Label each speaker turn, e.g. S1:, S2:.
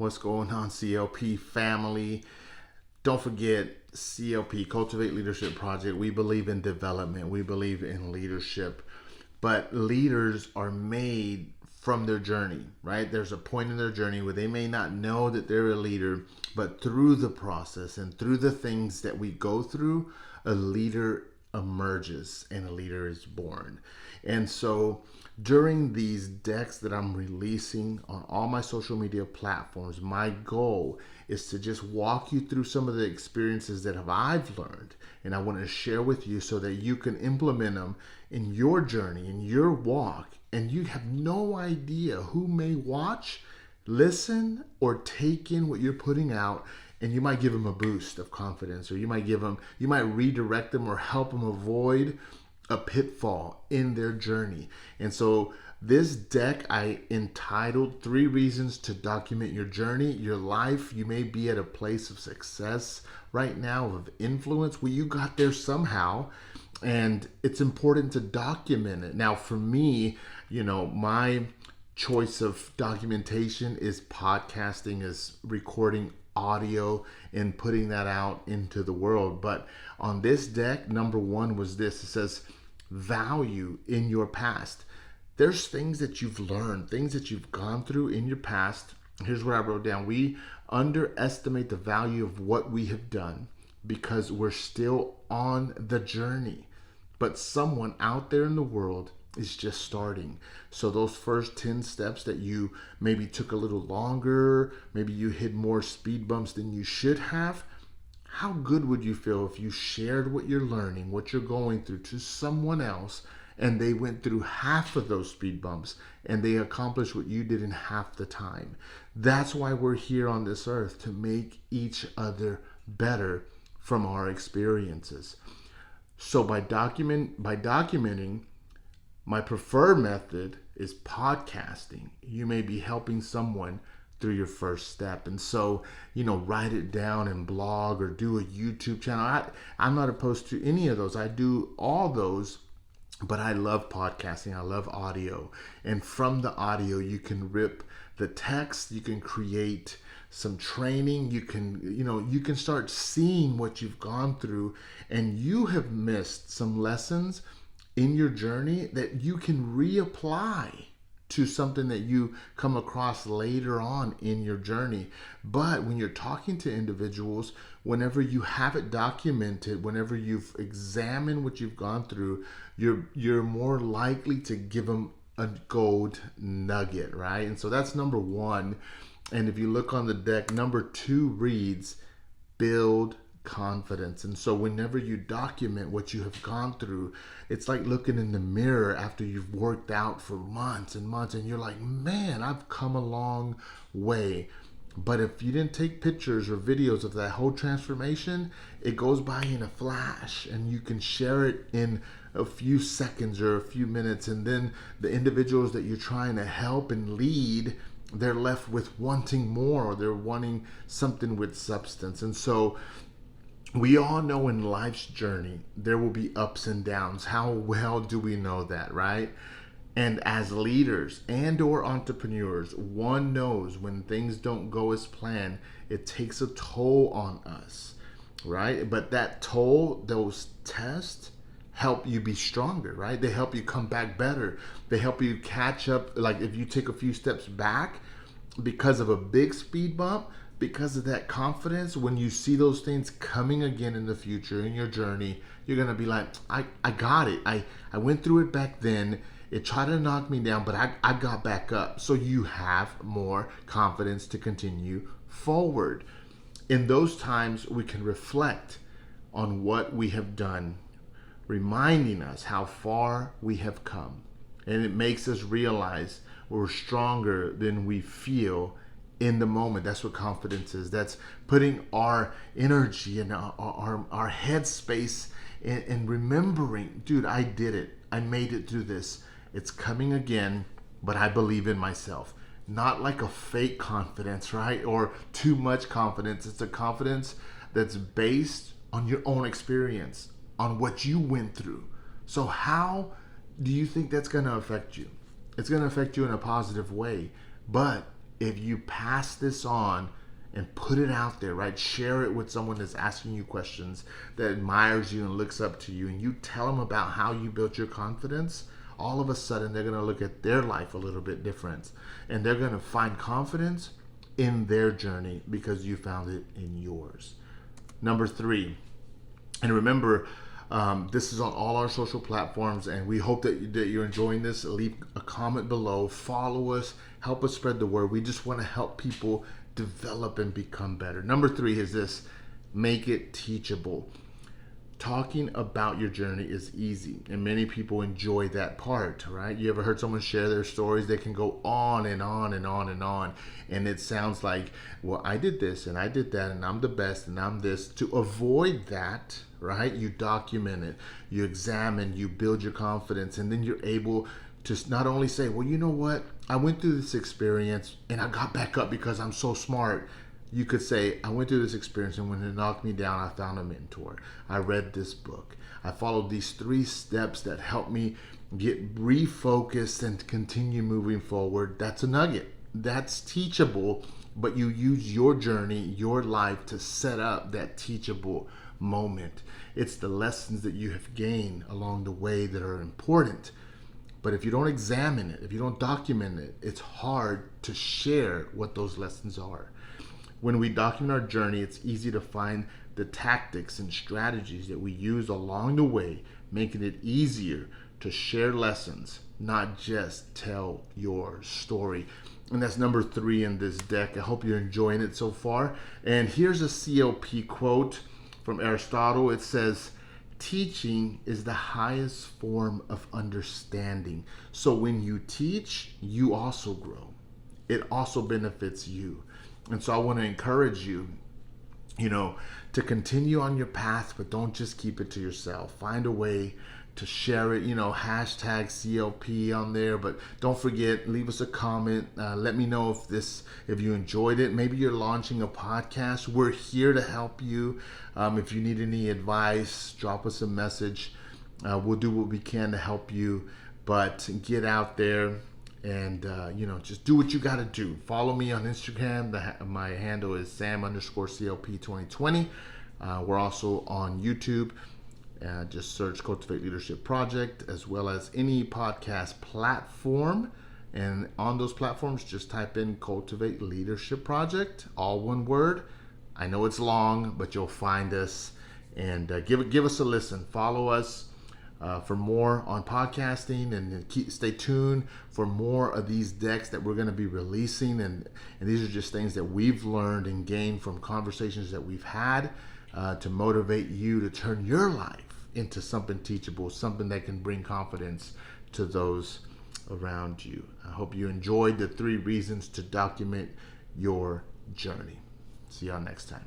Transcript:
S1: What's going on, CLP family? Don't forget CLP, Cultivate Leadership Project. We believe in development. We believe in leadership. But leaders are made from their journey, right? There's a point in their journey where they may not know that they're a leader, but through the process and through the things that we go through, a leader emerges and a leader is born. And so during these decks that I'm releasing on all my social media platforms, my goal is to just walk you through some of the experiences that I've learned, and I want to share with you so that you can implement them in your journey, in your walk, and you have no idea who may watch, listen, or take in what you're putting out. And you might give them a boost of confidence, or you might redirect them or help them avoid a pitfall in their journey. And so this deck I entitled 3 Reasons to Document Your Journey, Your Life. You may be at a place of success right now, of influence, where you got there somehow, and it's important to document it. Now, for me, my choice of documentation is podcasting, is recording audio and putting that out into the world. But on this deck, number 1 was this. It says value in your past. There's things that you've learned, things that you've gone through in your past. Here's what I wrote down. We underestimate the value of what we have done because we're still on the journey. But someone out there in the world is just starting. So those first 10 steps that you maybe took a little longer, maybe you hit more speed bumps than you should have, how good would you feel if you shared what you're learning, what you're going through, to someone else, and they went through half of those speed bumps and they accomplished what you did in half the time? That's why we're here on this earth, to make each other better from our experiences. So by documenting, my preferred method is podcasting. You may be helping someone through your first step. And so, write it down and blog or do a YouTube channel. I'm not opposed to any of those. I do all those, but I love podcasting. I love audio. And from the audio, you can rip the text, you can create some training, you can start seeing what you've gone through, and you have missed some lessons in your journey that you can reapply to something that you come across later on in your journey. But when you're talking to individuals, whenever you have it documented, whenever you've examined what you've gone through, you're more likely to give them a gold nugget, right? And so that's number 1. And if you look on the deck, number 2 reads, build confidence. And so whenever you document what you have gone through, it's like looking in the mirror after you've worked out for months and months, and you're like, man, I've come a long way. But if you didn't take pictures or videos of that whole transformation, it goes by in a flash, and you can share it in a few seconds or a few minutes, and then the individuals that you're trying to help and lead, they're left with wanting more, or they're wanting something with substance. And so we all know in life's journey, there will be ups and downs. How well do we know that, right? And as leaders and or entrepreneurs, one knows when things don't go as planned, it takes a toll on us, right? But that toll, those tests, help you be stronger, right? They help you come back better. They help you catch up. Like if you take a few steps back because of a big speed bump, because of that confidence, when you see those things coming again in the future in your journey, you're going to be like, I got it. I went through it back then. It tried to knock me down, but I got back up. So you have more confidence to continue forward. In those times, we can reflect on what we have done, reminding us how far we have come. And it makes us realize we're stronger than we feel in the moment. That's what confidence is. That's putting our energy and our headspace and remembering, dude, I did it. I made it through this. It's coming again, but I believe in myself. Not like a fake confidence, right? Or too much confidence. It's a confidence that's based on your own experience, on what you went through. So how do you think that's going to affect you? It's going to affect you in a positive way. But if you pass this on and put it out there, right? Share it with someone that's asking you questions, that admires you and looks up to you, and you tell them about how you built your confidence, all of a sudden they're going to look at their life a little bit different, and they're going to find confidence in their journey because you found it in yours. Number 3, and remember, this is on all our social platforms, and we hope that you're enjoying this. Leave a comment below, follow us, help us spread the word. We just want to help people develop and become better. Number 3 is this: make it teachable. Talking about your journey is easy, and many people enjoy that part, right? You ever heard someone share their stories? They can go on and on and on and on, and it sounds like, well, I did this and I did that, and I'm the best and I'm this. To avoid that, right, you document it, you examine, you build your confidence, and then you're able to not only say, well, you know what, I went through this experience and I got back up because I'm so smart. You could say, I went through this experience, and when it knocked me down, I found a mentor. I read this book. I followed these 3 steps that helped me get refocused and continue moving forward. That's a nugget. That's teachable, but you use your journey, your life, to set up that teachable moment. It's the lessons that you have gained along the way that are important. But if you don't examine it, if you don't document it, it's hard to share what those lessons are. When we document our journey, it's easy to find the tactics and strategies that we use along the way, making it easier to share lessons, not just tell your story. And that's number 3 in this deck. I hope you're enjoying it so far. And here's a CLP quote from Aristotle. It says, teaching is the highest form of understanding. So when you teach, you also grow. It also benefits you. And so I want to encourage you, to continue on your path, but don't just keep it to yourself. Find a way to share it, hashtag CLP on there, but don't forget, leave us a comment. Let me know if you enjoyed it. Maybe you're launching a podcast. We're here to help you. If you need any advice, drop us a message. We'll do what we can to help you, but get out there and just do what you got to do. Follow me on Instagram. My handle is Sam_CLP2020. We're also on YouTube. Just search Cultivate Leadership Project, as well as any podcast platform. And on those platforms, just type in Cultivate Leadership Project, all one word. I know it's long, but you'll find us. And give us a listen. Follow us for more on podcasting, and stay tuned for more of these decks that we're going to be releasing. And these are just things that we've learned and gained from conversations that we've had to motivate you to turn your life into something teachable, something that can bring confidence to those around you. I hope you enjoyed the 3 reasons to document your journey. See y'all next time.